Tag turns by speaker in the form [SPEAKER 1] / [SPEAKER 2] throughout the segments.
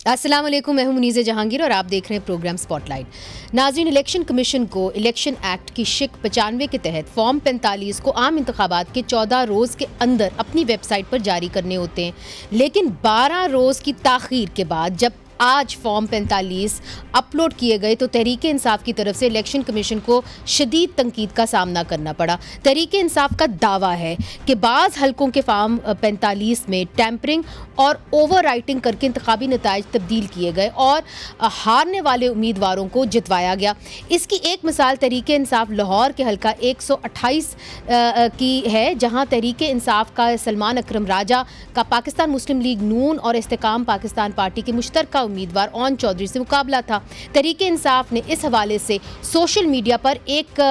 [SPEAKER 1] अस्सलाम वालेकुम, मैं हूं मुनीज़ जहांगीर और आप देख रहे हैं प्रोग्राम स्पॉटलाइट। नाज़रीन, इलेक्शन कमीशन को इलेक्शन एक्ट की शिक 95 के तहत फॉर्म 45 को आम इंतखाबात के 14 रोज़ के अंदर अपनी वेबसाइट पर जारी करने होते हैं, लेकिन 12 रोज़ की ताख़ीर के बाद जब आज फॉर्म 45 अपलोड किए गए तो तहरीके इंसाफ की तरफ से इलेक्शन कमीशन को शदीद तनकीद का सामना करना पड़ा। तहरीके इंसाफ का दावा है कि बाज़ हलकों के फॉर्म 45 में टैंपरिंग और ओवर राइटिंग करके इंतखाबी नताइज तब्दील किए गए और हारने वाले उम्मीदवारों को जितवाया गया। इसकी एक मिसाल तहरीके इंसाफ लाहौर के हलका 128 की है, जहाँ तहरीके इंसाफ का सलमान अकरम राजा का पाकिस्तान मुस्लिम लीग नून और इस्तेकाम पाकिस्तान पार्टी के मुश्तरका उम्मीदवार ओन चौधरी से मुकाबला था। तहरीके इंसाफ ने इस हवाले से सोशल मीडिया पर एक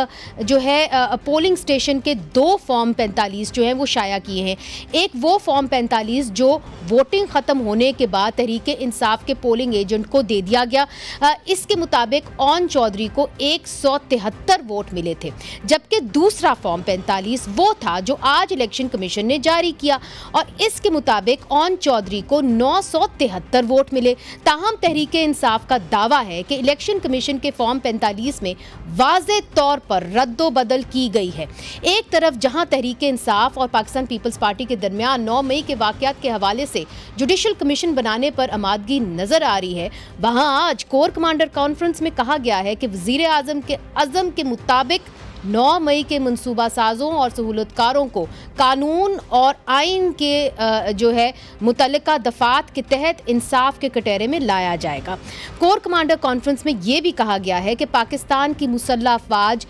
[SPEAKER 1] जो है पोलिंग स्टेशन के 2 फॉर्म 45 जो हैं वो शाया किए हैं। एक वो फॉर्म 45 जो वोटिंग ख़त्म होने के बाद तहरीके इंसाफ के पोलिंग एजेंट को दे दिया गया। इसके मुताबिक ओन चौधरी को 173 वोट मिले थे, जबकि दूसरा फॉर्म 45 वो था जो आज इलेक्शन कमीशन ने जारी किया और इसके मुताबिक ओन चौधरी को 973 वोट मिले। ताहम तहरीके इंसाफ का दावा है कि इलेक्शन कमीशन के फॉर्म 45 में वाज़े तौर पर रद्दो बदल की गई है। एक तरफ जहां तहरीके इंसाफ और पाकिस्तान पीपल्स पार्टी के दरमियान 9 मई के वाक़यात के हवाले से जुडिशल कमीशन बनाने पर आमादगी नजर आ रही है, वहां आज कोर कमांडर कॉन्फ्रेंस में कहा गया है कि वज़ीर आज़म के अज़म के मुताबिक 9 मई के मनसूबा साजों और सहूलतकारों को कानून और आइन के जो है मुतल्लिका दफ़ात के तहत इंसाफ के कटहरे में लाया जाएगा। कोर कमांडर कॉन्फ्रेंस में ये भी कहा गया है कि पाकिस्तान की मुसल्लह अफवाज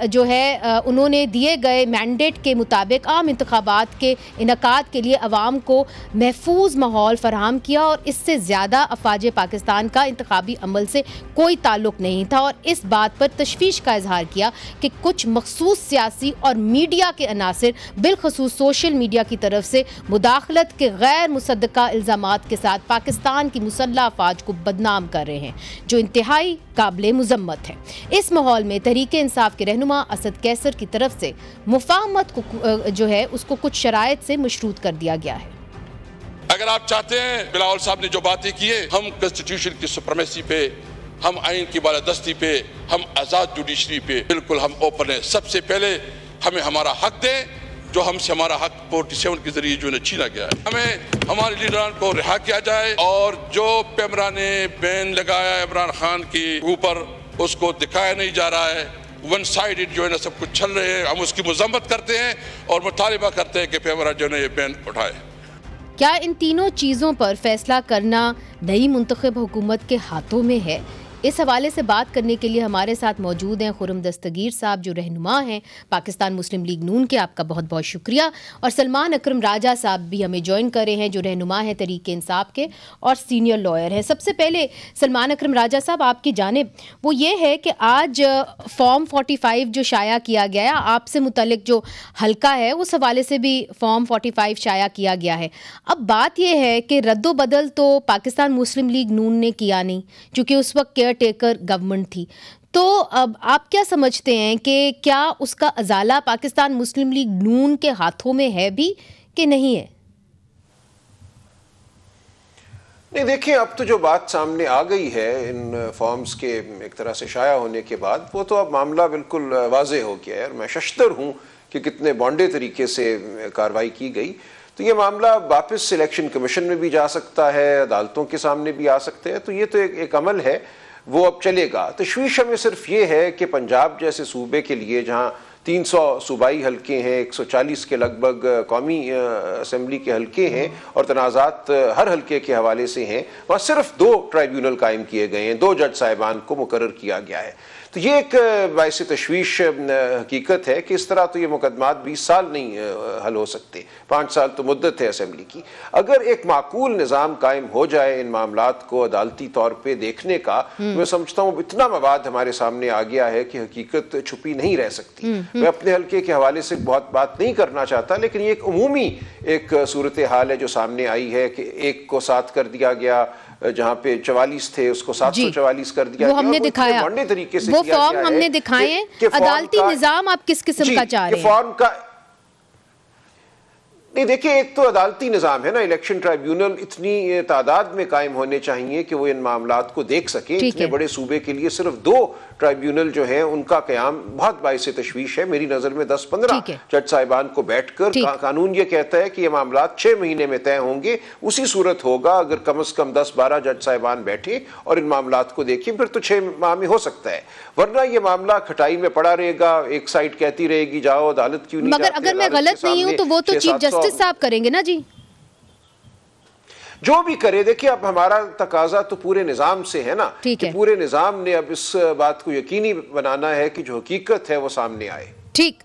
[SPEAKER 1] जो है उन्होंने दिए गए मैंडेट के मुताबिक आम इंतखाबात के इनकाद के लिए अवाम को महफूज माहौल फराहम किया और इससे ज़्यादा अफवाज पाकिस्तान का इंतखाबी अमल से कोई ताल्लुक़ नहीं था और इस बात पर तशवीश का इजहार किया कि कुछ मखसूस सियासी और मीडिया के अनासिर बिलखसूस सोशल मीडिया की तरफ से मुदाखलत के गैर मुसद्दका इल्ज़ामात के साथ पाकिस्तान की मुसल्लह अफवाज को बदनाम कर रहे हैं, जो इंतहाई काबिल मुज़म्मत है। इस माहौल में तहरीके इंसाफ के रहनुमा असद कैसर की तरफ से मुफाहमत को जो है उसको कुछ शराइत से मशरूत कर दिया गया है।
[SPEAKER 2] अगर आप चाहते हैं, बिलावल साहब ने जो बातें की है, हम कॉन्स्टिट्यूशन की सुप्रीमेसी पे, हम आइन की बालादस्ती पे, हम आज़ाद जुडिशरी पे बिल्कुल हम ओपन है। सबसे पहले हमें हमारा हक दें, जो हमसे हमारा हक 47 के जरिए जो छीना गया है। हमें हमारे लीडरान को रिहा किया जाए और जो पैमरा ने बैन लगाया इमरान खान के ऊपर उसको दिखाया नहीं जा रहा है। वन साइडेड जो है ना सब कुछ चल रहे हैं, हम उसकी मजम्मत करते हैं और मुतालिबा करते हैं कि पैमरा जो है ये बैन उठाए।
[SPEAKER 1] क्या इन तीनों चीज़ों पर फैसला करना नई मुंतखब हुकूमत के हाथों में है? इस हवाले से बात करने के लिए हमारे साथ मौजूद हैं खुर्रम दस्तगीर साहब, जो रहनुमा हैं पाकिस्तान मुस्लिम लीग नून के, आपका बहुत बहुत शुक्रिया, और सलमान अकरम राजा साहब भी हमें ज्वाइन कर रहे हैं, जो रहनुमा हैं तहरीके इंसाफ के और सीनियर लॉयर हैं। सबसे पहले सलमान अकरम राजा साहब, आपकी जानिब वो ये है कि आज फॉर्म 45 जो शाया किया गया, आपसे मुतल्लिक जो हल्का है उस हवाले से भी फॉर्म 45 शाया किया गया है। अब बात यह है कि रद्दो बदल तो पाकिस्तान मुस्लिम लीग नून ने किया नहीं, चूँकि उस वक्त टेकर गवर्नमेंट थी। तो अब आप क्या समझते हैं कि क्या उसका अजाला पाकिस्तान मुस्लिम लीग नून के हाथों में है भी कि नहीं है?
[SPEAKER 3] नहीं, देखिए, अब तो जो बात सामने आ गई है इन फॉर्म्स के एक तरह से शाया होने के बाद, वो तो अब मामला बिल्कुल वाज़ेह हो गया है और मैं शश्तर हूँ कि कितने बॉन्डे तरीके से कार्रवाई की गई। तो ये मामला वापस सिलेक्शन कमीशन में भी जा सकता है, अदालतों के सामने भी आ सकते हैं। तो ये तो एक अमल है, वो अब चलेगा। तशवीश हमें सिर्फ ये है कि पंजाब जैसे सूबे के लिए, जहाँ 300 सूबाई हलके हैं, 140 के लगभग कौमी असम्बली के हलके हैं और तनाज़ात हर हलके के हवाले से हैं, वहाँ सिर्फ 2 ट्राइब्यूनल कायम किए गए हैं, 2 जज साहिबान को मुकर्रर किया गया है। तो ये एक बाइस तशवीश हकीकत है कि इस तरह तो ये मुकदमात 20 साल नहीं हल हो सकते, 5 साल तो मुद्दत है असम्बली की। अगर एक माकूल निज़ाम कायम हो जाए इन मामलात को अदालती तौर पे देखने का, तो मैं समझता हूँ इतना मवाद हमारे सामने आ गया है कि हकीकत छुपी नहीं रह सकती। मैं अपने हल्के के हवाले से बहुत बात नहीं करना चाहता, लेकिन ये एक उमूमी एक सूरत हाल है जो सामने आई है कि 1 को 7 कर दिया गया, जहाँ पे 44 थे उसको 744 कर दिया।
[SPEAKER 1] वो हमने दिखाया,
[SPEAKER 3] तरीके से
[SPEAKER 1] वो फॉर्म हमने दिखाए हैं। अदालती निजाम आप किस किस्म का चाह रहे हैं?
[SPEAKER 3] फॉर्म का नहीं देखिए, एक तो अदालती निज़ाम है ना, इलेक्शन ट्राइब्यूनल इतनी तादाद में कायम होने चाहिए कि वो इन मामलात को देख सके। इतने बड़े सूबे के लिए सिर्फ 2 ट्राइब्यूनल जो है उनका क़याम बहुत बाइस तशवीश है। मेरी नज़र में 10-15 जज साहिबान को बैठकर कानून ये कहता है कि ये मामलात 6 महीने में तय होंगे। उसी सूरत होगा अगर कम से कम 10-12 जज साहिबान बैठे और इन मामलात को देखें, फिर तो 6 माह में हो सकता है। वरना ये मामला खटाई में पड़ा रहेगा, एक साइड कहती रहेगी जाओ अदालत क्यों नहीं
[SPEAKER 1] मगर अगर मैं गलत नहीं हूं तो वो तो चीफ जस्टिस साहब करेंगे ना जी,
[SPEAKER 3] जो भी करे। देखिए, अब हमारा तकाजा तो पूरे निज़ाम से है ना, कि पूरे निज़ाम ने अब इस बात को यकीनी बनाना है कि जो हकीकत है वो सामने आए।
[SPEAKER 1] ठीक।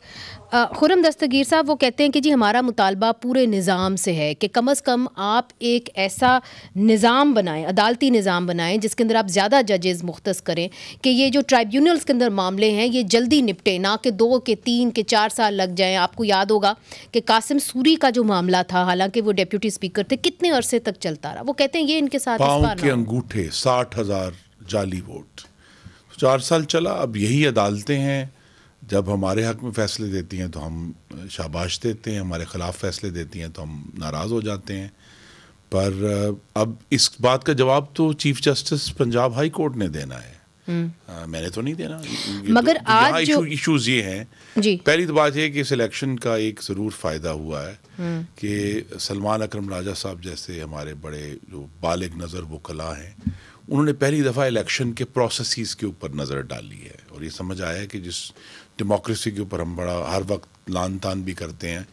[SPEAKER 1] खुर्रम दस्तगीर साहब वो कहते हैं कि जी हमारा मुतालबा पूरे निज़ाम से है कि कम से कम आप एक ऐसा निज़ाम बनाएं, अदालती निज़ाम बनाएं जिसके अंदर आप ज़्यादा जजेस मुख्तस करें कि ये जो ट्राइब्यूनल्स के अंदर मामले हैं ये जल्दी निपटे, ना कि 2 के 3 के 4 साल लग जाएं। आपको याद होगा कि कासिम सूरी का जो मामला था, हालांकि वो डिप्टी स्पीकर थे, कितने अरसे तक चलता रहा। वो कहते हैं ये इनके साथ
[SPEAKER 4] पाँव के अंगूठे 60,000 जाली वोट 4 साल चला। अब यही अदालतें हैं, जब हमारे हक में फ़ैसले देती हैं तो हम शाबाश देते हैं, हमारे ख़िलाफ़ फ़ैसले देती हैं तो हम नाराज़ हो जाते हैं। पर अब इस बात का जवाब तो chief justice Punjab high court ने देना है। मैंने तो नहीं देना।
[SPEAKER 1] मगर
[SPEAKER 4] तो
[SPEAKER 1] आज जो
[SPEAKER 4] इश्यूज़ ये हैं, पहली तो बात ये कि इस इलेक्शन का एक ज़रूर फ़ायदा हुआ है कि सलमान अकरम राजा साहब जैसे हमारे बड़े जो बालिग नज़र वो कला हैं, उन्होंने पहली दफ़ा इलेक्शन के प्रोसेसेस के ऊपर नज़र डाली है और ये समझ आया है कि जिस डेमोक्रेसी के ऊपर हम बड़ा हर वक्त लान तान भी करते हैं,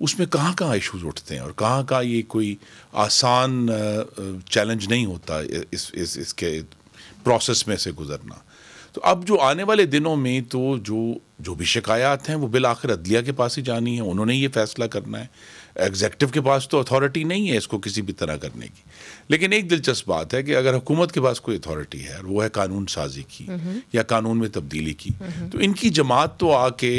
[SPEAKER 4] उसमें कहाँ कहाँ इश्यूज उठते हैं और कहाँ कहाँ ये कोई आसान चैलेंज नहीं होता इसके प्रोसेस में से गुजरना। तो अब जो आने वाले दिनों में तो जो भी शिकायत हैं वो बिल आखिर अदलिया के पास ही जानी है, उन्होंने ये फैसला करना है। एग्जेक्टिव के पास तो अथॉरिटी नहीं है इसको किसी भी तरह करने की। लेकिन एक दिलचस्प बात है कि अगर हुकूमत के पास कोई अथॉरिटी है और वो है कानून साजी की या कानून में तब्दीली की, तो इनकी जमात तो आके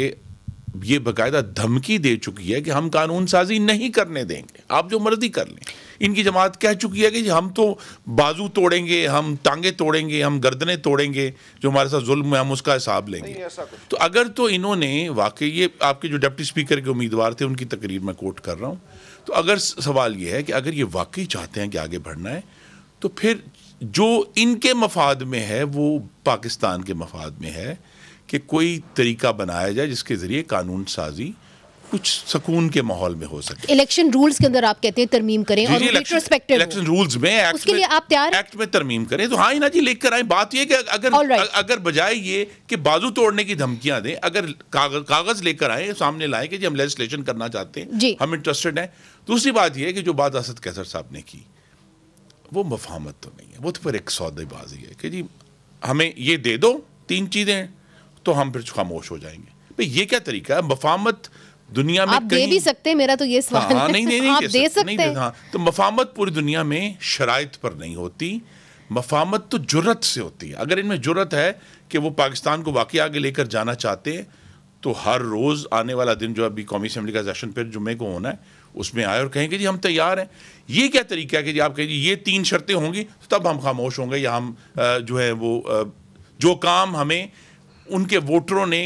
[SPEAKER 4] ये बाकायदा धमकी दे चुकी है कि हम कानून साजी नहीं करने देंगे, आप जो मर्जी कर लें। इनकी जमात कह चुकी है कि हम तो बाजू तोड़ेंगे, हम टांगे तोड़ेंगे, हम गर्दनें तोड़ेंगे, जो हमारे साथ जुल्म है हम उसका हिसाब लेंगे। तो अगर तो इन्होंने वाकई, ये आपके जो डिप्टी स्पीकर के उम्मीदवार थे उनकी तकरीर मैं कोट कर रहा हूँ, तो अगर सवाल ये है कि अगर ये वाकई चाहते हैं कि आगे बढ़ना है, तो फिर जो इनके मफाद में है वो पाकिस्तान के मफाद में है कि कोई तरीका बनाया जाए जिसके ज़रिए कानून साजी कुछ सुकून के माहौल में हो सके।
[SPEAKER 1] इलेक्शन रूल्स के अंदर आप कहते हैं तरमीम करें और रिट्रोस्पेक्टिव
[SPEAKER 4] इलेक्शन रूल्स में
[SPEAKER 1] उसके लिए आप तैयार
[SPEAKER 4] एक्ट में तरमीम करें, तो हाँ ही ना जी लेकर आए। बात ये कि अगर बजाय ये कि बाजू तोड़ने की धमकियां दें, अगर कागज लेकर आए, सामने लाए कि जी हम लेजिस्लेशन करना चाहते हैं, हम इंटरेस्टेड हैं। दूसरी बात ये है कि जो बात असद कैसर साहब ने की वो मफाहमत तो नहीं है, वो तो फिर एक सौदेबाजी है कि जी हमें ये दे दो 3 चीज़ें तो हम फिर खामोश हो जाएंगे। भाई ये क्या तरीका है? मफाहमत दुनिया में
[SPEAKER 1] आप दे भी सकते हैं, मेरा तो ये सवाल है।
[SPEAKER 4] नहीं
[SPEAKER 1] आप दे सकते हैं।
[SPEAKER 4] हाँ, तो मफाहमत पूरी दुनिया में शराइत पर नहीं होती, मफाहमत तो जुर्रत से होती है। अगर इनमें जुर्रत है कि वो पाकिस्तान को वाकई आगे लेकर जाना चाहते हैं, तो हर रोज़ आने वाला दिन जो अभी कौमी असम्बली का सेशन फिर जुम्मे को होना है, उसमें आए और कहें कि जी हम तैयार हैं। ये क्या तरीका है कि जी आप कहें ये 3 शर्तें होंगी तो तब हम खामोश होंगे, या हम जो है वो जो काम हमें उनके वोटरों ने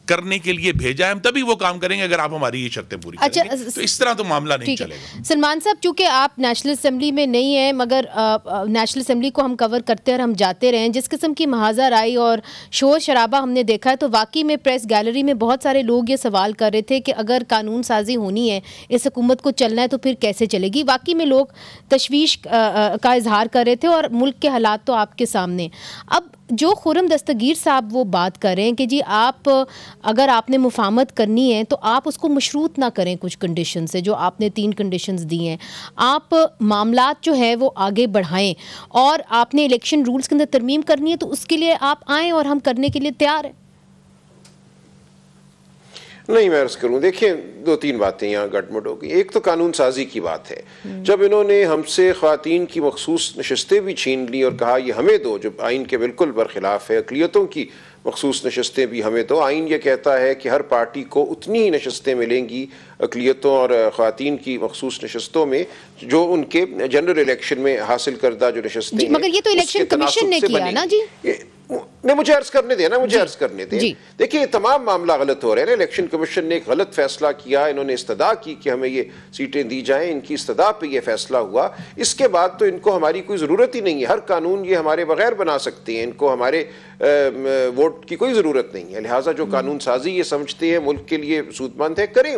[SPEAKER 4] करने के लिए भेजा है हम तभी वो काम करेंगे अगर आप हमारी ये शर्तें पूरी करेंगे। तो इस तरह तो मामला नहीं चलेगा।
[SPEAKER 1] सलमान साहब, चूंकि आप नेशनल असेंबली में नहीं हैं, मगर नेशनल असेंबली को हम कवर करते और हम जाते रहे, जिस किस्म की महाजर आई और शोर शराबा हमने देखा है, तो वाकई में प्रेस गैलरी में बहुत सारे लोग ये सवाल कर रहे थे कि अगर कानून साजी होनी है, इस हुकूमत को चलना है, तो फिर कैसे चलेगी। वाकई में लोग तशवीश का इजहार कर रहे थे और मुल्क के हालात तो आपके सामने। अब जो खुर्रम दस्तगीर साहब वो बात कर रहे हैं कि जी आप अगर आपने मुफाहमत करनी है तो आप उसको मशरूत ना करें कुछ कंडीशन से, जो आपने 3 कंडीशंस दी हैं, आप मामलात जो है वो आगे बढ़ाएं और आपने इलेक्शन रूल्स के अंदर तरमीम करनी है तो उसके लिए आप आएँ और हम करने के लिए तैयार हैं।
[SPEAKER 3] नहीं, मैं अर्ज करूं, देखिए 2-3 बातें यहाँ गड़बड़ हो गई। एक तो कानून साजी की बात है। जब इन्होंने हमसे ख़वातीन की मखसूस नशस्तें भी छीन ली और कहा ये हमें दो, जो आइन के बिल्कुल बरखिलाफ है, अक़लियतों की मखसूस नशस्तें भी हमें दो। आइन ये कहता है कि हर पार्टी को उतनी ही नशस्तें मिलेंगी अक़लियतों और ख़वातीन की मखसूस नशस्तों में जो उनके जनरल इलेक्शन में हासिल करदा जो नशस्तें।
[SPEAKER 1] मगर ये तो इलेक्शन कमीशन ने किया ना जी।
[SPEAKER 3] नहीं, मुझे अर्ज करने देना, मुझे अर्ज करने दें। देखिए, तमाम मामला गलत हो रहे हैं। इलेक्शन कमीशन ने एक गलत फैसला किया, इन्होंने इस्तदा की कि हमें ये सीटें दी जाएं, इनकी इस्तदा पे ये फैसला हुआ। इसके बाद तो इनको हमारी कोई ज़रूरत ही नहीं है। हर कानून ये हमारे बगैर बना सकते हैं, इनको हमारे वोट की कोई ज़रूरत नहीं है। लिहाजा जो कानून साजी ये समझते हैं मुल्क के लिए सूदमंद है, करें,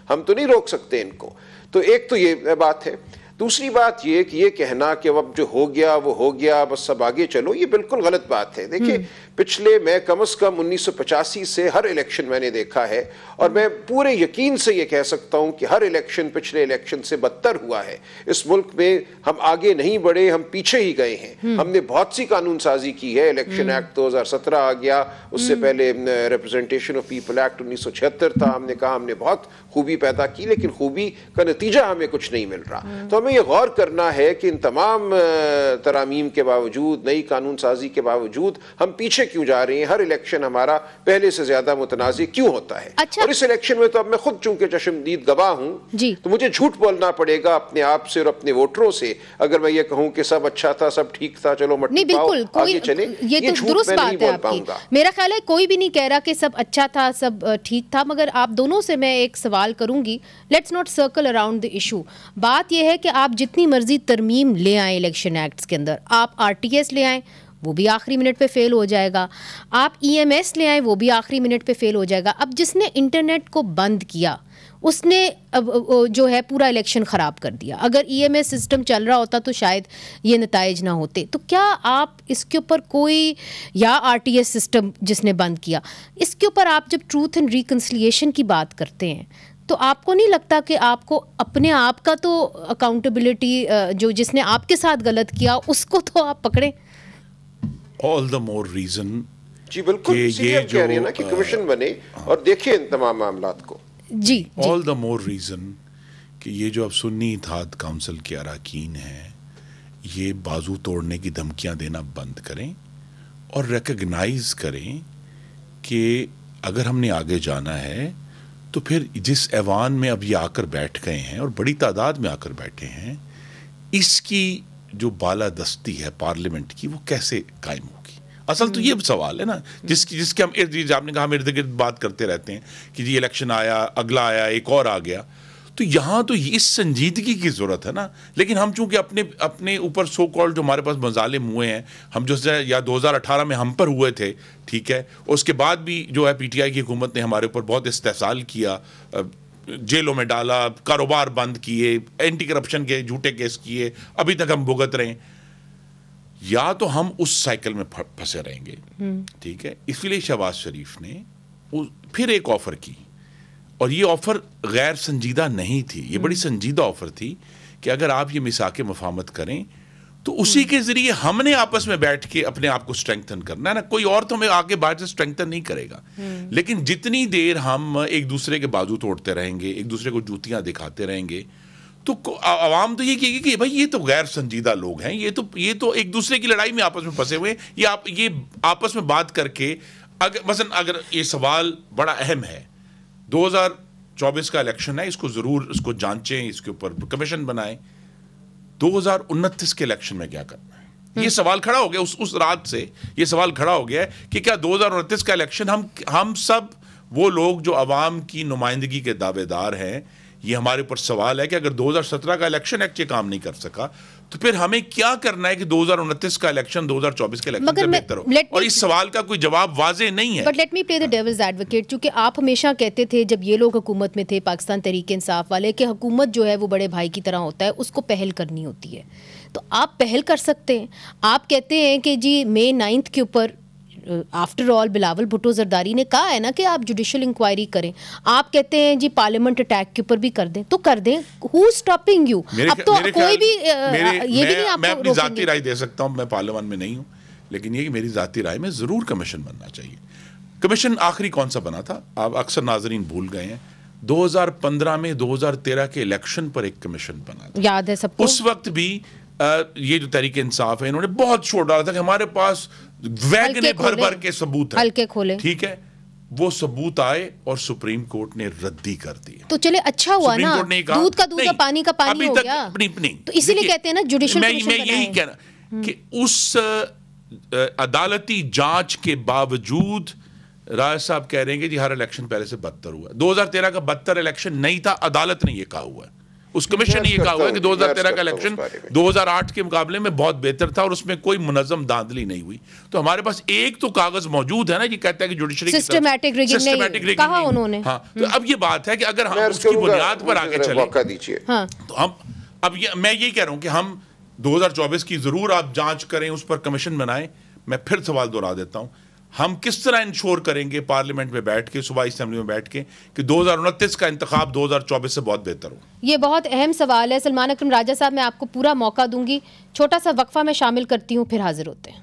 [SPEAKER 3] हम तो नहीं रोक सकते इनको। तो एक तो ये बात है। दूसरी बात ये कि ये कहना कि अब जो हो गया वो हो गया, बस सब आगे चलो, ये बिल्कुल गलत बात है। देखिए, पिछले मैं कम से कम 1985 से हर इलेक्शन मैंने देखा है, और मैं पूरे यकीन से ये कह सकता हूं कि हर इलेक्शन पिछले इलेक्शन से बदतर हुआ है। इस मुल्क में हम आगे नहीं बढ़े, हम पीछे ही गए हैं। हमने बहुत सी कानून साजी की है। इलेक्शन एक्ट 2017 आ गया, उससे पहले रिप्रेजेंटेशन ऑफ पीपल एक्ट 1976 था। हमने कहा हमने बहुत खूबी पैदा की, लेकिन खूबी का नतीजा हमें कुछ नहीं मिल रहा। तो हमें यह गौर करना है कि इन तमाम तरामीम के बावजूद, नई कानून साजी के बावजूद हम पीछे क्यों जा रहे हैं। हर इलेक्शन हमारा पहले से ज्यादा मुतनाज़ी क्यों होता है। अच्छा। और इस इलेक्शन में तो अब मैं खुद चूंकि चश्मदीद गवाह हूं, तो मुझे झूठ बोलना पड़ेगा अपने आप से और अपने वोटरों से अगर मैं ये कहूं कि सब अच्छा था, सब ठीक था, चलो मट्टी पाओ, आगे चले। ये तो दुरुस्त बात है आपकी।
[SPEAKER 1] मेरा ख्याल है कोई भी नहीं कह रहा कि सब अच्छा था, सब ठीक था, मगर आप दोनों से मैं एक सवाल करूंगी। Let's not circle around the issue. बात यह है कि आप जितनी मर्जी तरमीम ले आए इलेक्शन एक्ट्स के अंदर, आप RTS ले आए, वो भी आखिरी मिनट पे फेल हो जाएगा। आप EMS ले आए, वो भी आखिरी मिनट पे फेल हो जाएगा। अब जिसने इंटरनेट को बंद किया उसने अब जो है पूरा इलेक्शन ख़राब कर दिया। अगर EMS सिस्टम चल रहा होता तो शायद ये नताइज ना होते। तो क्या आप इसके ऊपर कोई, या RTS सिस्टम जिसने बंद किया, इसके ऊपर आप जब ट्रूथ एंड रिकन्सिलिएशन की बात करते हैं तो आपको नहीं लगता कि आपको अपने आप का तो अकाउंटेबिलिटी, जो जिसने आपके साथ गलत किया उसको तो आप पकड़ें?
[SPEAKER 4] All the more reason.
[SPEAKER 3] जी बिल्कुल, ये जो कह रहे हैं ना कि कमीशन बने और देखें इन तमाम मामलात को।
[SPEAKER 1] जी,
[SPEAKER 4] ऑल द मोर रीजन कि ये जो अब सुन्नी इत्तेहाद काउंसिल के अरकान हैं, ये बाजू तोड़ने की धमकियां देना बंद करें और रिकग्नाइज करें कि अगर हमने आगे जाना है तो फिर जिस ऐवान में अब ये आकर बैठ गए हैं और बड़ी तादाद में आकर बैठे हैं, इसकी जो बालादस्ती है पार्लियामेंट की, वो कैसे कायम होगी। असल तो ये सवाल है ना, जिसके हम आपने कहा हम इर्द गिर्द बात करते रहते हैं कि जी इलेक्शन आया, अगला आया, एक और आ गया। तो यहाँ तो इस संजीदगी की जरूरत है ना। लेकिन हम चूंकि अपने ऊपर सो कॉल्ड जो हमारे पास मजालिम हुए हैं, हम जो या 2018 में हम पर हुए थे, ठीक है, उसके बाद भी जो है PTI की हुकूमत ने हमारे ऊपर बहुत इस्तेहसाल किया, जेलों में डाला, कारोबार बंद किए, एंटी करप्शन के झूठे केस किए, अभी तक हम भुगत रहे हैं। या तो हम उस साइकिल में फंसे रहेंगे, ठीक है। इसलिए शहबाज शरीफ ने फिर एक ऑफर की, और ये ऑफर गैर संजीदा नहीं थी, ये बड़ी संजीदा ऑफर थी कि अगर आप ये मिसाके मफाहमत करें तो उसी के जरिए हमने आपस में बैठ के अपने आप को स्ट्रेंथन करना है ना। कोई और तो हमें आगे बाहर से स्ट्रेंथन नहीं करेगा। लेकिन जितनी देर हम एक दूसरे के बाजू तोड़ते रहेंगे, एक दूसरे को जूतियां दिखाते रहेंगे, तो आवाम तो ये कहेगी कि भाई ये तो गैर संजीदा लोग हैं, ये तो एक दूसरे की लड़ाई में आपस में फंसे हुए हैं। ये आपस में बात करके अगर ये सवाल बड़ा अहम है, 2024 का इलेक्शन है, इसको जरूर इसको जांचें, इसके ऊपर कमीशन बनाएं। 2029 के इलेक्शन में क्या करना है, ये सवाल खड़ा हो गया। उस रात से ये सवाल खड़ा हो गया है कि क्या 2029 का इलेक्शन हम सब वो लोग जो अवाम की नुमाइंदगी के दावेदार हैं, ये हमारे ऊपर सवाल है कि अगर 2017 का इलेक्शन एक्ट ये काम नहीं कर सका तो फिर हमें क्या करना है कि 2029 का इलेक्शन 2024 के इलेक्शन से बेहतर हो। और इस सवाल का कोई जवाब वाजे नहीं है।
[SPEAKER 1] But let me play the devil's advocate, क्योंकि आप हमेशा कहते थे जब ये लोग हुकूमत में थे, पाकिस्तान तहरीक इंसाफ वाले, कि हुकूमत जो है वो बड़े भाई की तरह होता है, उसको पहल करनी होती है। तो आप पहल कर सकते हैं। आप कहते हैं कि जी May 9 के ऊपर आफ्टर ऑल बिलावल भुट्टो जरदारी ने कहा है ना कि आप जुडिशियल इंक्वायरी करें। आप कहते हैं जी पार्लियामेंट अटैक के ऊपर भी कर दें, तो कर दें। Who stopping you? अब तो कोई भी ये भी नहीं आपको
[SPEAKER 4] मैं अपनी जाती राय दे सकता हूं, मैं पार्लियामेंट में नहीं हूं, लेकिन ये कि मेरी जाती राय में जरूर कमीशन बनना चाहिए। कमीशन आखिरी कौन सा बना था, आप अक्सर नाजरीन भूल गए हैं, 2015 में 2013 के इलेक्शन पर एक कमीशन बना था,
[SPEAKER 1] याद है सबको।
[SPEAKER 4] उस वक्त भी ये जो तहरीक इंसाफ है, इन्होंने बहुत शोर डाला था कि हमारे पास वैगने भर भर के सबूत है,
[SPEAKER 1] हल्के खोले,
[SPEAKER 4] ठीक है। वो सबूत आए और सुप्रीम कोर्ट ने रद्दी कर दी।
[SPEAKER 1] तो चले अच्छा हुआ ना, दूध का दूध, पानी का पानी हो गया।
[SPEAKER 4] नहीं,
[SPEAKER 1] तो इसीलिए कहते हैं ना जुडिशियल
[SPEAKER 4] मैं यही कहना कि उस अदालती जांच के बावजूद राज साहब कह रहे हैं कि जी हर इलेक्शन पहले से बदतर हुआ। 2013 का बदतर इलेक्शन नहीं था, अदालत ने ये कहा हुआ है, उस कमीशन ने ये कहा हुआ है कि 2013 का इलेक्शन 2008 के मुकाबले में बहुत बेहतर था और उसमें कोई मुनज़्ज़म धांधली नहीं हुई। तो हमारे पास एक तो कागज मौजूद है ना, ये कहता है कि जुडिशरी
[SPEAKER 1] सिस्टमैटिक रिगिंग कहा उन्होंने।
[SPEAKER 4] हाँ, तो अब ये बात है कि अगर हम उसकी बुनियाद पर आगे चले तो हम अब मैं यही कह रहा हूं कि हम 2024 की जरूर आप जांच करें, उस पर कमीशन बनाएं। मैं फिर सवाल दोहरा देता हूं, हम किस तरह इंश्योर करेंगे पार्लियामेंट में बैठ के, सूबाई असेंबली में बैठ के, कि 2029 का इंतखाब 2024 से बहुत बेहतर हो?
[SPEAKER 1] ये बहुत अहम सवाल है। सलमान अकरम राजा साहब, मैं आपको पूरा मौका दूंगी, छोटा सा वक्फा में शामिल करती हूँ, फिर हाजिर होते हैं।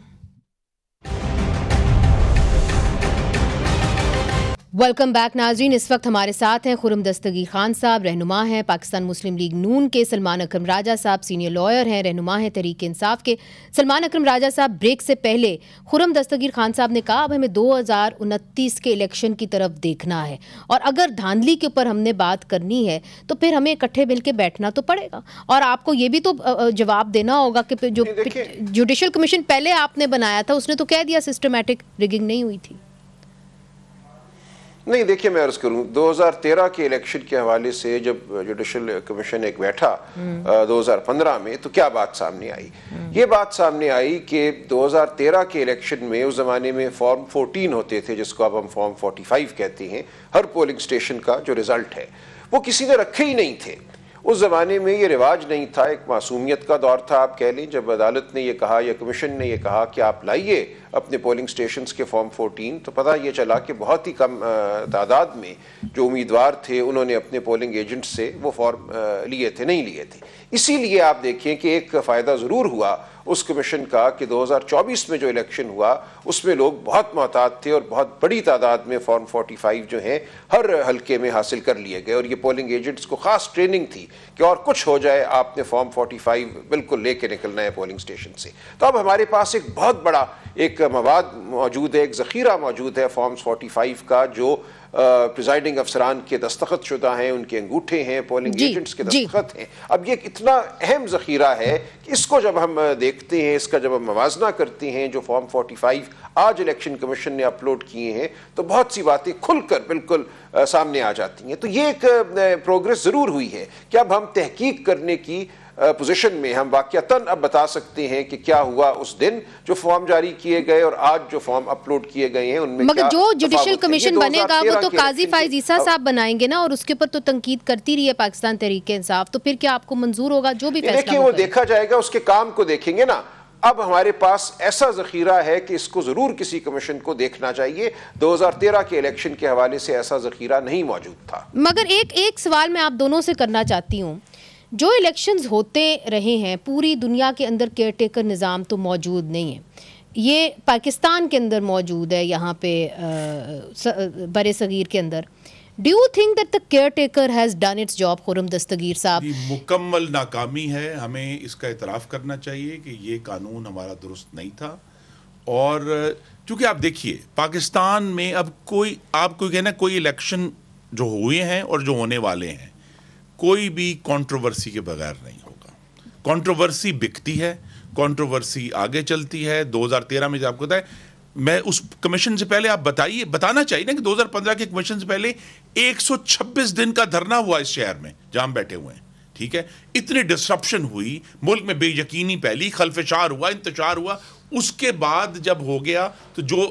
[SPEAKER 1] वेलकम बैक नाजरीन। इस वक्त हमारे साथ हैं खुर्रम दस्तगीर खान साहब, रहनुमा हैं पाकिस्तान मुस्लिम लीग नून के। सलमान अकरम राजा साहब सीनियर लॉयर हैं, रहनुमा हैं तहरीक इंसाफ के। सलमान अकरम राजा साहब, ब्रेक से पहले खुर्रम दस्तगीर खान साहब ने कहा अब हमें 2029 के इलेक्शन की तरफ देखना है और अगर धांधली के ऊपर हमने बात करनी है तो फिर हमें इकट्ठे मिल के बैठना तो पड़ेगा। और आपको ये भी तो जवाब देना होगा कि जो जुडिशल कमीशन पहले आपने बनाया था उसने तो कह दिया सिस्टमैटिक रिगिंग नहीं हुई थी।
[SPEAKER 3] नहीं, देखिए मैं अर्ज करूं, 2013 के इलेक्शन के हवाले से जब जुडिशल कमीशन एक बैठा 2015 में, तो क्या बात सामने आई? ये बात सामने आई कि 2013 के इलेक्शन में उस जमाने में फॉर्म 14 होते थे, जिसको अब हम फॉर्म 45 कहते हैं, हर पोलिंग स्टेशन का जो रिजल्ट है वो किसी ने रखे ही नहीं थे। उस ज़माने में ये रिवाज नहीं था, एक मासूमियत का दौर था आप कह लें, जब अदालत ने यह कहा या कमीशन ने यह कहा कि आप लाइए अपने पोलिंग स्टेशंस के फॉर्म 14, तो पता ये चला कि बहुत ही कम तादाद में जो उम्मीदवार थे उन्होंने अपने पोलिंग एजेंट से वो फॉर्म लिए थे, नहीं लिए थे। इसीलिए आप देखें कि एक फ़ायदा ज़रूर हुआ उस कमीशन का कि 2024 में जो इलेक्शन हुआ उसमें लोग बहुत मोहतात थे और बहुत बड़ी तादाद में फॉर्म 45 जो हैं हर हल्के में हासिल कर लिए गए और ये पोलिंग एजेंट्स को ख़ास ट्रेनिंग थी कि और कुछ हो जाए आपने फॉर्म 45 बिल्कुल लेके निकलना है पोलिंग स्टेशन से। तो अब हमारे पास एक बहुत बड़ा एक मवाद मौजूद है, एक ज़ख़ीरा मौजूद है फॉर्म्स 45 का, जो प्रिजाइडिंग अफसरान के दस्तखत शुदा हैं, उनके अंगूठे हैं, पोलिंग एजेंट्स के दस्तखत हैं। अब ये इतना अहम ज़ख़ीरा है कि इसको जब हम देखते हैं, इसका जब हम मवाजना करते हैं जो फॉर्म 45 आज इलेक्शन कमीशन ने अपलोड किए हैं, तो बहुत सी बातें खुलकर बिल्कुल सामने आ जाती हैं। तो ये एक प्रोग्रेस ज़रूर हुई है कि अब हम तहकीक करने की पोजीशन में हम वाक़यातन अब बता सकते हैं कि क्या हुआ उस दिन जो फॉर्म जारी किए गए और आज जो फॉर्म अपलोड किए गए हैं उनमें।
[SPEAKER 1] मगर जो जुडिशल कमीशन बनेगा वो तो काजी फाइज ईसा साहब बनाएंगे ना, और उसके ऊपर तो तंकीद करती रही है पाकिस्तान तहरीक इंसाफ, तो फिर क्या आपको मंजूर होगा जो भी फैसला?
[SPEAKER 3] देखिए वो देखा जाएगा, उसके काम को देखेंगे ना। अब हमारे पास ऐसा ज़ख़ीरा है कि इसको ज़रूर किसी कमीशन को देखना चाहिए। 2013 के इलेक्शन के हवाले से ऐसा ज़ख़ीरा नहीं मौजूद था।
[SPEAKER 1] मगर एक सवाल मैं आप दोनों से करना चाहती हूँ, जो इलेक्शंस होते रहे हैं पूरी दुनिया के अंदर केयर टेकर निज़ाम तो मौजूद नहीं है, ये पाकिस्तान के अंदर मौजूद है, यहाँ पे बरे सगीर के अंदर। Do you think that the caretaker has done its job? Khurram Dastgir साहब,
[SPEAKER 4] मुकम्मल नाकामी है, हमें इसका इतराफ़ करना चाहिए कि ये कानून हमारा दुरुस्त नहीं था। और चूँकि आप देखिए पाकिस्तान में अब कोई आपको कहना कोई इलेक्शन जो हुए हैं और जो होने वाले हैं कोई भी कंट्रोवर्सी के बगैर नहीं होगा। कंट्रोवर्सी बिकती है, कंट्रोवर्सी आगे चलती है। 2013 में जब आपको बताया, मैं उस कमीशन से पहले आप बताना चाहिए ना कि 2015 के कमीशन से पहले 126 दिन का धरना हुआ इस शहर में जहां हम बैठे हुए हैं, ठीक है। इतनी डिस्रप्शन हुई, मुल्क में बेयकीनी फैली, खलफशार हुआ, इंतशार हुआ। उसके बाद जब हो गया तो जो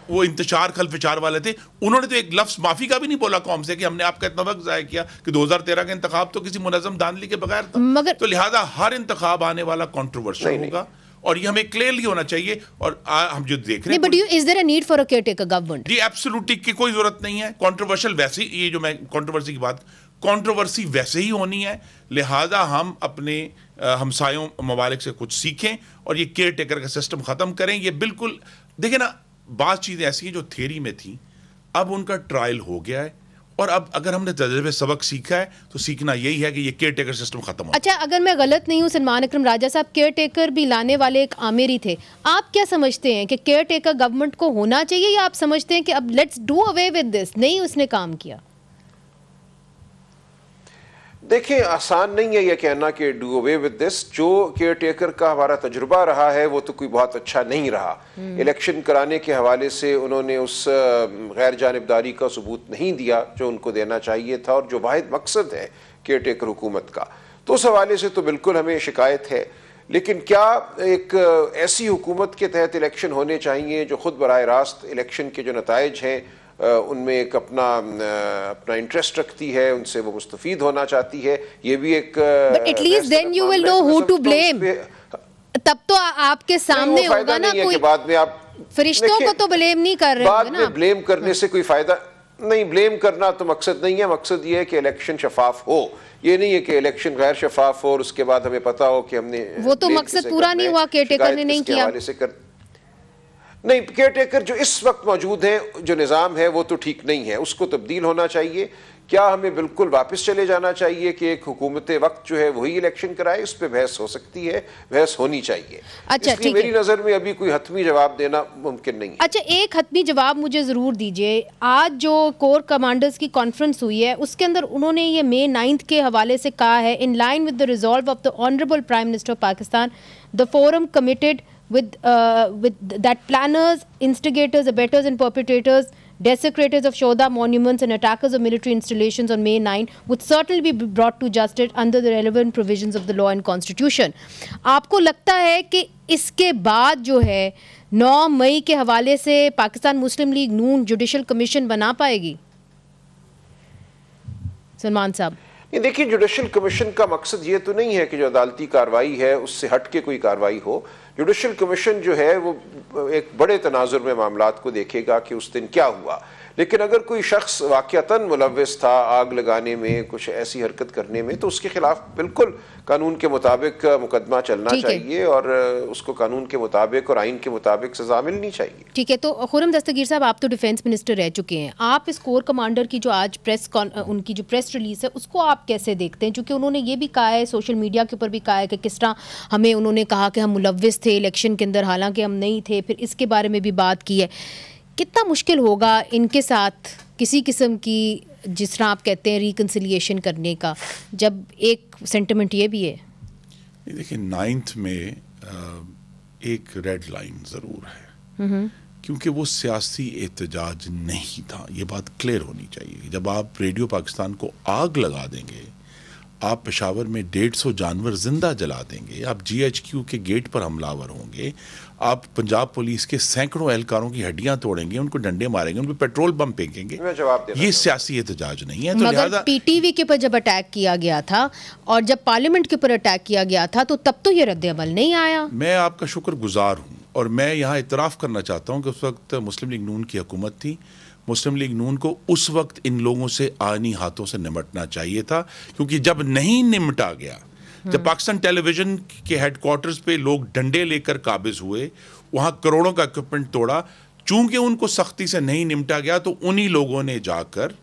[SPEAKER 4] वो इंतशार खलफशार वाले थे उन्होंने तो एक लफ्ज़ माफ़ी का भी नहीं बोला कौम से कि हमने आपका इतना वक्त ज़ाया किया कि 2013 का इंतखाब तो किसी मुनज़्ज़म धांधली के बगैर था।
[SPEAKER 1] मगर
[SPEAKER 4] तो लिहाजा हर इंतखाब आने वाला कंट्रोवर्शियल होगा और ये हमें क्लियरली होना चाहिए। और हम जो देख रहे हैं,
[SPEAKER 1] is there a need for a caretaker government? जी
[SPEAKER 4] एब्सोल्युटली की कोई जरूरत नहीं है। कंट्रोवर्शियल वैसे ही, ये जो मैं कंट्रोवर्सी की बात, कंट्रोवर्सी वैसे ही होनी है। लिहाजा हम अपने हमसायों ममालिक से कुछ सीखें और ये केयर टेकर का सिस्टम ख़त्म करें। ये बिल्कुल देखिए ना, बात चीज़ें ऐसी हैं जो थियरी में थी, अब उनका ट्रायल हो गया है और अब अगर हमने तजुर्बे सबक सीखा है तो सीखना यही है कि ये केयर टेकर सिस्टम खत्म हो।
[SPEAKER 1] अच्छा, अगर मैं गलत नहीं हूँ सलमान अकरम राजा साहब, केयर टेकर भी लाने वाले एक आमिर ही थे। आप क्या समझते हैं कि केयर टेकर गवर्नमेंट को होना चाहिए, या आप समझते हैं कि अब let's do away with this, नहीं उसने काम किया?
[SPEAKER 3] देखिए, आसान नहीं है यह कहना कि डू अवे विद दिस। जो केयर टेकर का हमारा तजुर्बा रहा है वो तो कोई बहुत अच्छा नहीं रहा। इलेक्शन कराने के हवाले से उन्होंने उस गैर जानिबदारी का सबूत नहीं दिया जो उनको देना चाहिए था, और जो वाहिद मकसद है केयर टेकर हुकूमत का, तो उस हवाले से तो बिल्कुल हमें शिकायत है। लेकिन क्या एक ऐसी हुकूमत के तहत इलेक्शन होने चाहिए जो खुद बराह रास्त इलेक्शन के जो नताइज हैं उनमें एक अपना इंटरेस्ट रखती है, उनसे वो मुस्तफीद होना चाहती है? ये भी एक
[SPEAKER 1] at least then you will know who to blame. तब तो आपके सामने होगा ना कोई,
[SPEAKER 3] बाद में आप
[SPEAKER 1] फरिश्तों को तो ब्लेम नहीं कर रहे
[SPEAKER 3] बाद में ब्लेम करने से कोई फायदा नहीं। ब्लेम करना तो मकसद नहीं है। मकसद ये है कि इलेक्शन शफाफ हो। ये नहीं है कि इलेक्शन गैर शफाफ हो और उसके बाद हमें पता हो कि हमने
[SPEAKER 1] वो तो मकसद पूरा नहीं हुआ, केयरटेकर ने नहीं किया।
[SPEAKER 3] नहीं, केयरटेकर जो इस वक्त मौजूद है, जो निज़ाम है वो तो ठीक नहीं है, उसको तब्दील होना चाहिए। क्या हमें बिल्कुल वापस चले जाना चाहिए कि एक हुकूमत वक्त जो है वही इलेक्शन कराए? उस पर बहस हो सकती है, बहस होनी चाहिए।
[SPEAKER 1] अच्छा, ठीक है।
[SPEAKER 3] मेरी नज़र में अभी कोई हतमी जवाब देना मुमकिन नहीं है।
[SPEAKER 1] अच्छा, एक हतमी जवाब मुझे ज़रूर दीजिए। आज जो कोर कमांडर्स की कॉन्फ्रेंस हुई है उसके अंदर उन्होंने ये May 9 के हवाले से कहा है, in line with the resolve of the honourable prime minister of Pakistan, the forum committed with that planners, instigators, abettors and perpetrators, desecrators of Shoda monuments and attackers of military installations on May 9 would certainly be brought to justice under the relevant provisions of the law and constitution. आपको लगता है कि इसके बाद जो है 9 मई के हवाले से पाकिस्तान मुस्लिम लीग नून जुडिशल कमीशन बना पाएगी? सलमान साहब,
[SPEAKER 3] देखिए, जुडिशल कमीशन का मकसद ये तो नहीं है कि जो अदालती कार्रवाई है उससे हट के कोई कार्रवाई हो। जुडिशल कमीशन जो है वो एक बड़े तनाजुर में मामलात को देखेगा कि उस दिन क्या हुआ। लेकिन अगर कोई शख्स वाक़यातन मुलव्विस था आग लगाने में, कुछ ऐसी हरकत करने में, तो उसके खिलाफ बिल्कुल कानून के मुताबिक मुकदमा चलना चाहिए और उसको कानून के मुताबिक और आइन के मुताबिक सजा मिलनी चाहिए।
[SPEAKER 1] ठीक है। तो खुर्रम दस्तगीर साहब, आप तो डिफेंस मिनिस्टर रह चुके हैं, आप इस कोर कमांडर की जो आज उनकी जो प्रेस रिलीज है उसको आप कैसे देखते हैं? क्योंकि उन्होंने ये भी कहा है, सोशल मीडिया के ऊपर भी कहा है कि किस तरह हमें, उन्होंने कहा कि हम मुलव्विस थे इलेक्शन के अंदर, हालांकि हम नहीं थे, फिर इसके बारे में भी बात की है। कितना मुश्किल होगा इनके साथ किसी किस्म की, जिस तरह आप कहते हैं, रिकन्सिलिएशन करने का, जब एक सेंटिमेंट ये भी है?
[SPEAKER 4] देखिए, 9th में एक रेड लाइन ज़रूर है, क्योंकि वो सियासी एहतजाज नहीं था। ये बात क्लियर होनी चाहिए। जब आप रेडियो पाकिस्तान को आग लगा देंगे, आप पेशावर में 150 जानवर जिंदा जला देंगे, आप GHQ के गेट पर हमलावर होंगे, आप पंजाब पुलिस के सैकड़ों एहलकारों की हड्डियां तोड़ेंगे, उनको डंडे मारेंगे, उन पर पेट्रोल बम फेंकेंगे, ये सियासी एहतजाज नहीं है। तो
[SPEAKER 1] मगर PTV के ऊपर जब अटैक किया गया था और जब पार्लियामेंट के ऊपर अटैक किया गया था तो तब तो ये रद्द-ए-अमल नहीं आया।
[SPEAKER 4] मैं आपका शुक्रगुजार हूँ और मैं यहाँ इतराफ़ करना चाहता हूँ कि उस वक्त मुस्लिम लीग नून की हुकूमत थी। मुस्लिम लीग नून को उस वक्त इन लोगों से आनी हाथों से निमटना चाहिए था, क्योंकि जब नहीं निमटा गया, जब पाकिस्तान टेलीविजन के हेडक्वार्टर्स पे लोग डंडे लेकर काबिज हुए, वहाँ करोड़ों का इक्विपमेंट तोड़ा, चूंकि उनको सख्ती से नहीं निमटा गया तो उन्हीं लोगों ने जाकर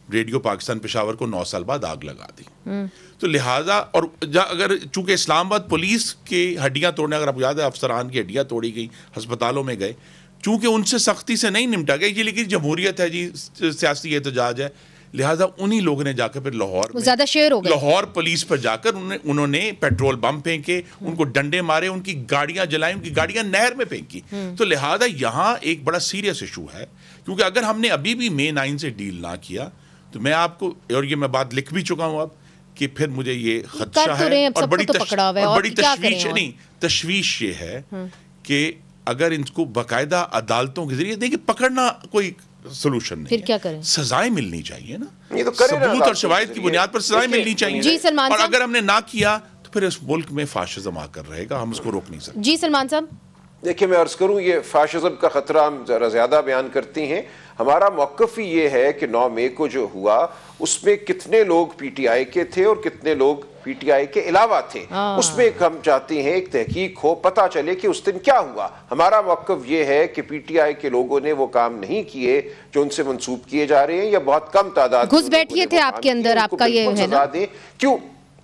[SPEAKER 4] रेडियो पाकिस्तान पेशावर को 9 साल बाद आग लगा दी। तो लिहाजा, और अगर चूंकि इस्लामाबाद पुलिस की हड्डियां तोड़ने, अगर आपको याद है, अफसरान की हड्डियां तोड़ी गई, अस्पतालों में गए, चूंकि उनसे सख्ती से नहीं निमटा गया। ये लेकिन जमहूरियत है जी, सियासी एहतजाज है, लिहाजा उन्हीं लोगों ने जाकर फिर लाहौर पुलिस पर जाकर उन्होंने पेट्रोल बम फेंके, उनको डंडे मारे, उनकी गाड़ियां जलाई, उनकी गाड़ियां नहर में फेंकी। तो लिहाजा यहाँ एक बड़ा सीरियस इशू है, क्योंकि अगर हमने अभी भी May 9 से डील ना किया तो मैं आपको, और ये मैं बात लिख भी चुका हूँ अब, कि फिर मुझे ये खदशा है और बड़ी तशवीश नहीं, तशवीश ये है कि अगर इनको बाकायदा अदालतों के जरिए, देखिए पकड़ना कोई सोल्यूशन नहीं,
[SPEAKER 1] फिर क्या करें?
[SPEAKER 4] सजाएं मिलनी चाहिए ना,
[SPEAKER 3] ये तो
[SPEAKER 4] सबूत और शवाहिद की बुनियाद पर सजाएं मिलनी चाहिए।
[SPEAKER 1] जी सलमान
[SPEAKER 4] और
[SPEAKER 1] साहब,
[SPEAKER 4] अगर हमने ना किया तो फिर इस मुल्क में फाशिज्म आकर रहेगा, हम उसको रोक नहीं सकते।
[SPEAKER 1] जी सलमान साहब,
[SPEAKER 3] देखिए, मैं अर्ज करूं, ये फाशिज्म का खतरा हम जरा ज्यादा बयान करते हैं। हमारा मौक़िफ़ ही ये है कि 9 मई को जो हुआ उसमें कितने लोग PTI के थे और कितने लोग PTI के अलावा थे, उसमें हम चाहते हैं एक तहकीक हो, पता चले कि उस दिन क्या हुआ। हमारा मौक़िफ़ ये है कि PTI के लोगों ने वो काम नहीं किए जो उनसे मंसूब किए जा रहे हैं, या बहुत कम तादाद
[SPEAKER 1] घुस बैठिए थे आपके अंदर, आपका ये है ना?
[SPEAKER 3] क्यों,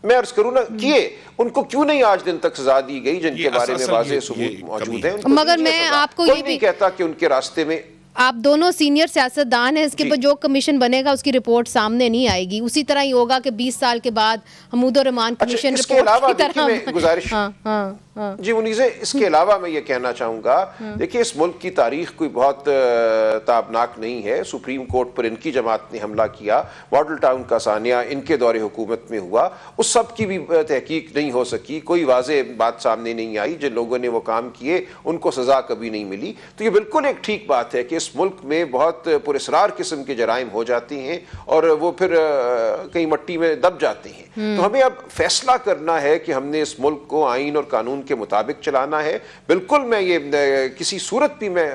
[SPEAKER 3] मैं अर्ज करूं ना, किए, उनको क्यों नहीं आज दिन तक सजा दी गई जिनके बारे में वाज़ेह सबूत मौजूद है?
[SPEAKER 1] मगर मैं आपको ये भी
[SPEAKER 3] नहीं कहता कि उनके रास्ते में
[SPEAKER 1] आप दोनों सीनियर सियासतदान हैं, इसके बाद जो कमीशन बनेगा उसकी रिपोर्ट सामने नहीं आएगी। उसी तरह ही होगा कि 20 साल के बाद हमूदुर रहमान कमीशन रिपोर्ट की तरह।
[SPEAKER 3] गुजारिश जी मुनीज़े, इसके अलावा मैं ये कहना चाहूँगा, देखिए इस मुल्क की तारीख कोई बहुत ताबनाक नहीं है। सुप्रीम कोर्ट पर इनकी जमात ने हमला किया, मॉडल टाउन का सानिया इनके दौरे हुकूमत में हुआ, उस सब की भी तहकीक नहीं हो सकी, कोई वाज़े बात सामने नहीं आई। जिन लोगों ने वो काम किए उनको सज़ा कभी नहीं मिली। तो ये बिल्कुल एक ठीक बात है कि इस मुल्क में बहुत पुरस्रार किस्म के जराइम हो जाते हैं और वो फिर कहीं मट्टी में दब जाते हैं। तो हमें अब फैसला करना है कि हमने इस मुल्क को आइन और कानून के मुताबिक चलाना है। बिल्कुल मैं ये किसी सूरत भी मैं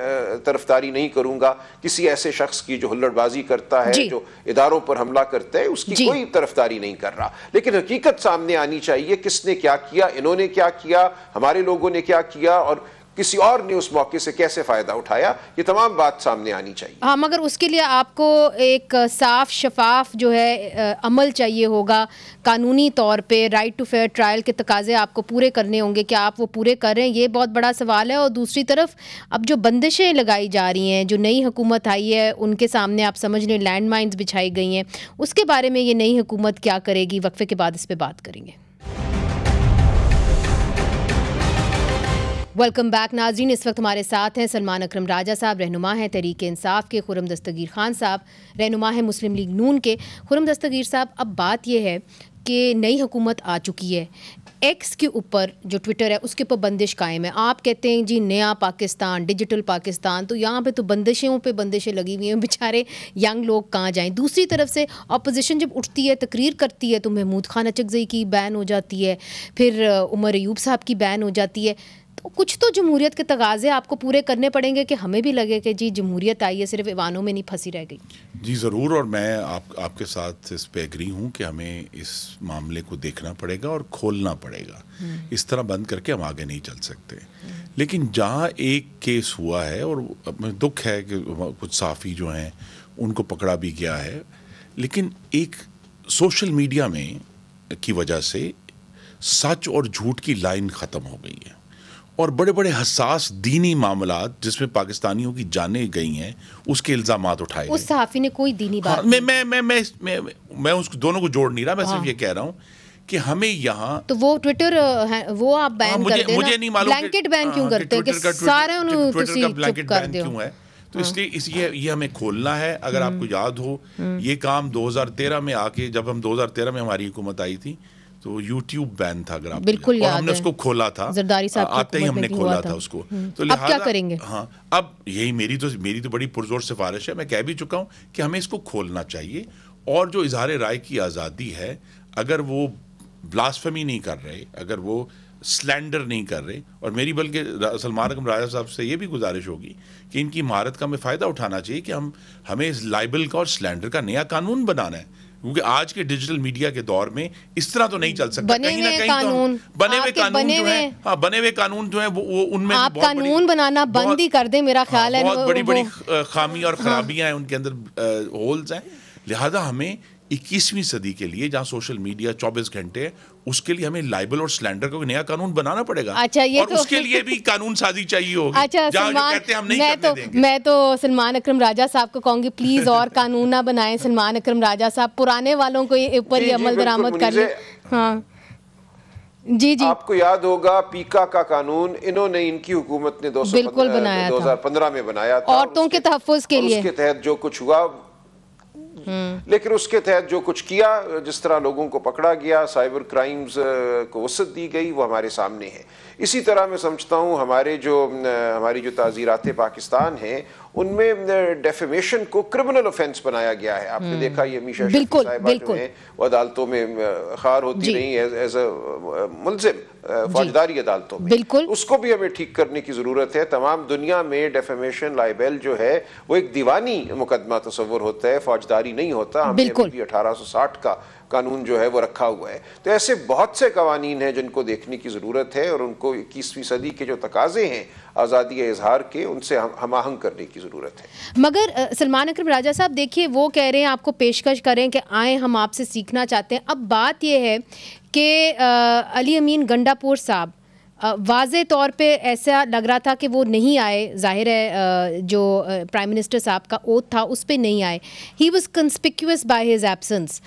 [SPEAKER 3] तरफदारी नहीं करूंगा किसी ऐसे शख्स की जो हुल्लड़बाजी करता है, जो इदारों पर हमला करता है, उसकी कोई तरफदारी नहीं कर रहा। लेकिन हकीकत सामने आनी चाहिए, किसने क्या किया, इन्होंने क्या किया, हमारे लोगों ने क्या किया और किसी और ने उस मौके से कैसे फायदा उठाया, ये तमाम बात सामने आनी चाहिए।
[SPEAKER 1] हाँ, मगर उसके लिए आपको एक साफ शफाफ जो है अमल चाहिए होगा। कानूनी तौर पे राइट टू फेयर ट्रायल के तकाजे आपको पूरे करने होंगे। क्या आप वो पूरे कर रहे हैं, ये बहुत बड़ा सवाल है। और दूसरी तरफ अब जो बंदिशें लगाई जा रही हैं, जो नई हुकूमत आई है उनके सामने आप समझ लें लैंड माइन्स बिछाई गई हैं, उसके बारे में ये नई हुकूमत क्या करेगी, वक्फे के बाद इस पर बात करेंगे। वेलकम बैक नाज़रीन, इस वक्त हमारे साथ हैं सलमान अकरम राजा साहब, रहनुमा हैं तहरीक इंसाफ के, खुर्रम दस्तगीर खान साहब रहनुमा हैं मुस्लिम लीग नून के। खुर्रम दस्तगीर साहब, अब बात यह है कि नई हुकूमत आ चुकी है, एक्स के ऊपर जो ट्विटर है उसके ऊपर बंदिश कायम है। आप कहते हैं जी नया पाकिस्तान, डिजिटल पाकिस्तान, तो यहाँ पे तो बंदिशों पे बंदिशें लगी हुई हैं, बेचारे यंग लोग कहाँ जाएं। दूसरी तरफ से अपोजिशन जब उठती है, तकरीर करती है, तो महमूद खान अचकज़ई की बैन हो जाती है, फिर उमर अयूब साहब की बैन हो जाती है। तो कुछ तो जमहूरियत के तगाज़े आपको पूरे करने पड़ेंगे कि हमें भी लगे कि जी जमहूरियत आई है, सिर्फ ईवानों में नहीं फंसी रह गई।
[SPEAKER 4] जी ज़रूर, और मैं आपके साथ इस पे एग्री हूँ कि हमें इस मामले को देखना पड़ेगा और खोलना पड़ेगा। इस तरह बंद करके हम आगे नहीं चल सकते। लेकिन जहाँ एक केस हुआ है, और दुख है कि कुछ सहाफ़ी जो हैं उनको पकड़ा भी गया है, लेकिन एक सोशल मीडिया में की वजह से सच और झूठ की लाइन ख़त्म हो गई है और बड़े बड़े हसास दीनी मामलात जिसमें पाकिस्तानियों की जानें गई हैं उसके इल्ज़ामात उठाए गए।
[SPEAKER 1] उस सहाफ़ी ने कोई दीनी बात
[SPEAKER 4] मैं उसको दोनों को जोड़ नहीं रहा, मैं सिर्फ ये कह रहा हूँ कि हमें यहाँ
[SPEAKER 1] तो वो ट्विटर वो आप बैन कर देना,
[SPEAKER 4] मुझे नहीं मालूम
[SPEAKER 1] ब्लैंकेट बैन क्यों करते हैं कि सारे
[SPEAKER 4] ट्विटर का ब्लैंकेट बैन क्यों है। तो इसलिए ये हमें खोलना है। अगर आपको याद हो, ये काम 2013 में आके, जब हम 2013 में हमारी हुकूमत आई थी तो YouTube बैन था, अगर आप
[SPEAKER 1] बिल्कुल याद है,
[SPEAKER 4] हमने उसको खोला था,
[SPEAKER 1] जरदारी साहब
[SPEAKER 4] आते ही हमने खोला था उसको। तो
[SPEAKER 1] अब क्या करेंगे?
[SPEAKER 4] हाँ, अब यही मेरी तो बड़ी पुरजोर सिफारिश है, मैं कह भी चुका हूँ कि हमें इसको खोलना चाहिए। और जो इजहार राय की आज़ादी है, अगर वो ब्लास्फेमी नहीं कर रहे, अगर वो स्लैंडर नहीं कर रहे, और मेरी बल्कि सलमान अकरम राजा साहब से ये भी गुजारिश होगी कि इनकी महारत का हमें फ़ायदा उठाना चाहिए कि हमें इस लाइबल का और स्लैंडर का नया कानून बनाना है, क्योंकि आज के डिजिटल मीडिया के दौर में इस तरह तो नहीं चल सकता। कहीं ना कहीं
[SPEAKER 1] कानून,
[SPEAKER 4] बने हुए कानून जो है, हाँ बने हुए कानून जो है वो उनमें
[SPEAKER 1] आप कानून बनाना बंद ही कर दें, मेरा ख्याल है।
[SPEAKER 4] बहुत बड़ी बड़ी खामी और खराबियां हैं उनके अंदर, होल्स हैं। लिहाजा हमें 21वीं सदी के लिए, जहाँ सोशल मीडिया 24 घंटे है, उसके लिए हमें लाइबल और स्लैंडर का नया कानून बनाना पड़ेगा।
[SPEAKER 1] अच्छा, ये
[SPEAKER 4] और
[SPEAKER 1] तो
[SPEAKER 4] उसके लिए भी कानून साजी चाहिए होगी।
[SPEAKER 1] अच्छा मैं तो सलमान अकरम राजा साहब को कहूंगी प्लीज और कानून ना बनाएं। सलमान अकरम राजा साहब पुराने वालों को ऊपर ही अमल दरामद कर ले। हाँ जी,
[SPEAKER 3] आपको याद होगा पीका का कानून इन्होंने, इनकी हुकूमत ने 2015 में बनाया था,
[SPEAKER 1] औरतों के तहफ़्फ़ुज़ के लिए।
[SPEAKER 3] उसके तहत जो कुछ हुआ, लेकिन उसके तहत जो कुछ किया, जिस तरह लोगों को पकड़ा गया, साइबर क्राइम्स को वसअत दी गई, वो हमारे सामने है। इसी तरह मैं समझता हूँ हमारी जो ताज़ीरात पाकिस्तान हैं उनमें डेफेमेशन को क्रिमिनल ऑफेंस बनाया गया है। आपने देखा ये मीशा शफी साहिबा जो हैं वो अदालतों में खार होती रही एज अ मुल्जिम फौजदारी अदालतों में, उसको भी हमें ठीक करने की ज़रूरत है। तमाम दुनिया में डेफेमेशन लाइबेल जो है वो एक दीवानी मुकदमा तस्वुर होता है, फौजदारी नहीं होता। हमने अभी 1860 का कानून जो है वो रखा हुआ है। तो ऐसे बहुत से कवानीन हैं जिनको देखने की ज़रूरत है और उनको 21वीं सदी के जो तकाजे हैं आज़ादी इजहार के, उनसे हम आहंग करने की ज़रूरत है।
[SPEAKER 1] मगर सलमान अकरम राजा साहब देखिए, वो कह रहे हैं आपको पेशकश करें कि आए, हम आपसे सीखना चाहते हैं। अब बात यह है कि अली अमीन गंडापुर साहब वाज़े तौर पे ऐसा लग रहा था कि वो नहीं आए, जाहिर है जो प्राइम मिनिस्टर साहब का ओथ था उस पे नहीं आए। He was conspicuous by his absence,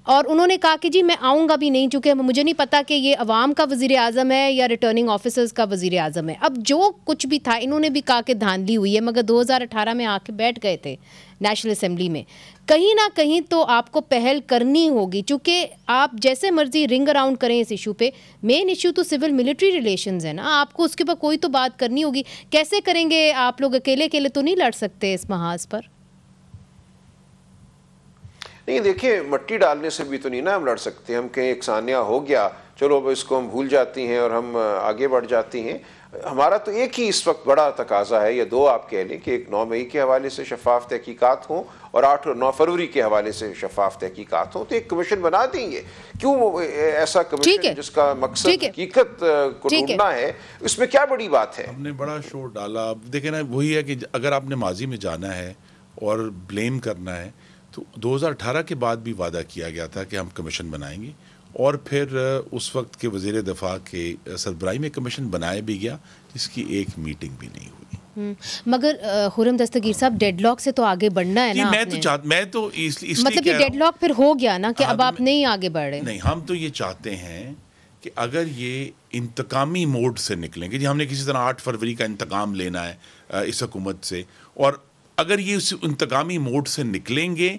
[SPEAKER 1] और उन्होंने कहा कि जी मैं आऊँगा भी नहीं, चूँकि मुझे नहीं पता कि ये अवाम का वज़ीर आज़म है या रिटर्निंग ऑफिसर्स का वज़ीर आज़म है। अब जो कुछ भी था इन्होंने भी कहा कि धांधली हुई है, मगर 2018 में आके बैठ गए थे नेशनल असेंबली में। कहीं ना कहीं तो आपको पहल करनी होगी, चूँकि आप जैसे मर्जी रिंग अराउंड करें इस इशू पे, मेन इशू तो सिविल मिलिट्री रिलेशंस है ना, आपको उसके ऊपर कोई तो बात करनी होगी। कैसे करेंगे आप लोग? अकेले अकेले तो नहीं लड़ सकते इस महाज पर।
[SPEAKER 3] नहीं देखिए, मट्टी डालने से भी तो नहीं ना हम लड़ सकते। हम कहीं एक सानिया हो गया, चलो अब इसको हम भूल जाती हैं और हम आगे बढ़ जाती हैं। हमारा तो एक ही इस वक्त बड़ा तकाजा है, या दो आप कह लें, कि एक 9 मई के हवाले से शफाफ तहकीकात हों और 8 और 9 फरवरी के हवाले से शफाफ तहकीकात हों। तो एक कमीशन बना देंगे। क्यों ऐसा कमीशन जिसका मकसद हकीकत को ढूंढना है, उसमें क्या बड़ी बात है?
[SPEAKER 4] हमने बड़ा शोर डाला। देखे ना, वही है कि अगर आपने माजी में जाना है और ब्लेम करना है तो 2018 के बाद भी वादा किया गया था कि हम कमीशन बनाएंगे, और फिर उस वक्त के वज़ीर दिफा के सरबराही में कमीशन बनाया भी गया, जिसकी एक मीटिंग भी नहीं हुई।
[SPEAKER 1] मगर खुर्रम दस्तगीर साहब, डेडलॉक से तो आगे बढ़ना है ना।
[SPEAKER 4] मैं तो इसलिए
[SPEAKER 1] मतलब ये डेडलॉक फिर हो गया ना कि अब आप नहीं आगे बढ़ रहे।
[SPEAKER 4] नहीं, हम तो ये चाहते हैं कि अगर ये इंतकामी मोड से निकलेंगे, जी हमने किसी तरह 8 फरवरी का इंतकाम लेना है इस हुकूमत से, और अगर ये उस इंतकामी मोड से निकलेंगे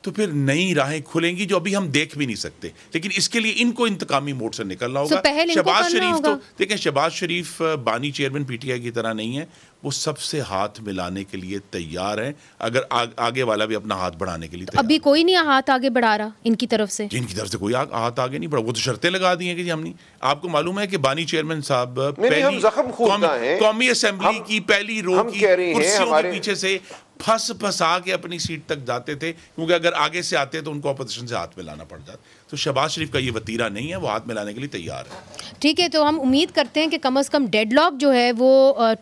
[SPEAKER 4] तो फिर नई राहें खुलेंगी जो अभी हम देख भी नहीं सकते। लेकिन इसके लिए इनको इंतकामी मोड से निकलना होगा। शहबाज शरीफ तो देखें, शहबाज शरीफ बानी चेयरमैन पीटीआई की तरह नहीं है, वो सबसे हाथ मिलाने के लिए तैयार है, अगर आगे वाला भी अपना हाथ बढ़ाने के लिए तैयार।
[SPEAKER 1] अभी कोई नहीं हाथ आगे बढ़ा रहा इनकी तरफ से।
[SPEAKER 4] इनकी तरफ से कोई हाथ आगे नहीं बढ़ा। वो तो शर्तें लगा दी हैं कि जी हम नहीं। आपको मालूम है कि बानी चेयरमैन साहब कौमी असेंबली की पहली रो की कुर्सियों के पीछे से फंसा के अपनी सीट तक जाते थे, क्योंकि अगर आगे से आते तो उनको अपोजिशन से हाथ मिलाना पड़ जाता। तो शहबाज शरीफ का ये वतीरा नहीं है, वो हाथ मिलाने के लिए तैयार है।
[SPEAKER 1] ठीक है, तो हम उम्मीद करते हैं कि कम से कम डेडलॉक जो है वो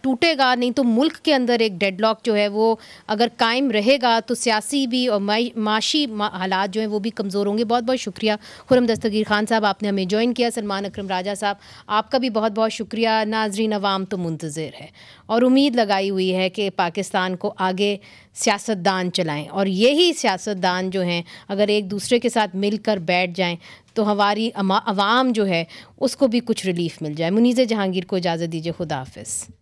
[SPEAKER 1] टूटेगा नहीं, तो मुल्क के अंदर एक डेडलॉक जो है वो अगर कायम रहेगा तो सियासी भी और माशी हालात जो हैं वो भी कमज़ोर होंगे। बहुत बहुत शुक्रिया खुर्रम दस्तगीर खान साहब, आपने हमें ज्वाइन किया। सलमान अकरम राजा साहब, आपका भी बहुत बहुत शुक्रिया। नाजरीन, अवाम तो मुंतज़िर है और उम्मीद लगाई हुई है कि पाकिस्तान को आगे सियासतदान चलाएं, और यही सियासतदान जो हैं अगर एक दूसरे के साथ मिलकर बैठ जाएं तो हमारी अवाम जो है उसको भी कुछ रिलीफ मिल जाए। मुनीज़ जहांगीर को इजाज़त दीजिए। खुदा हाफ़िज़।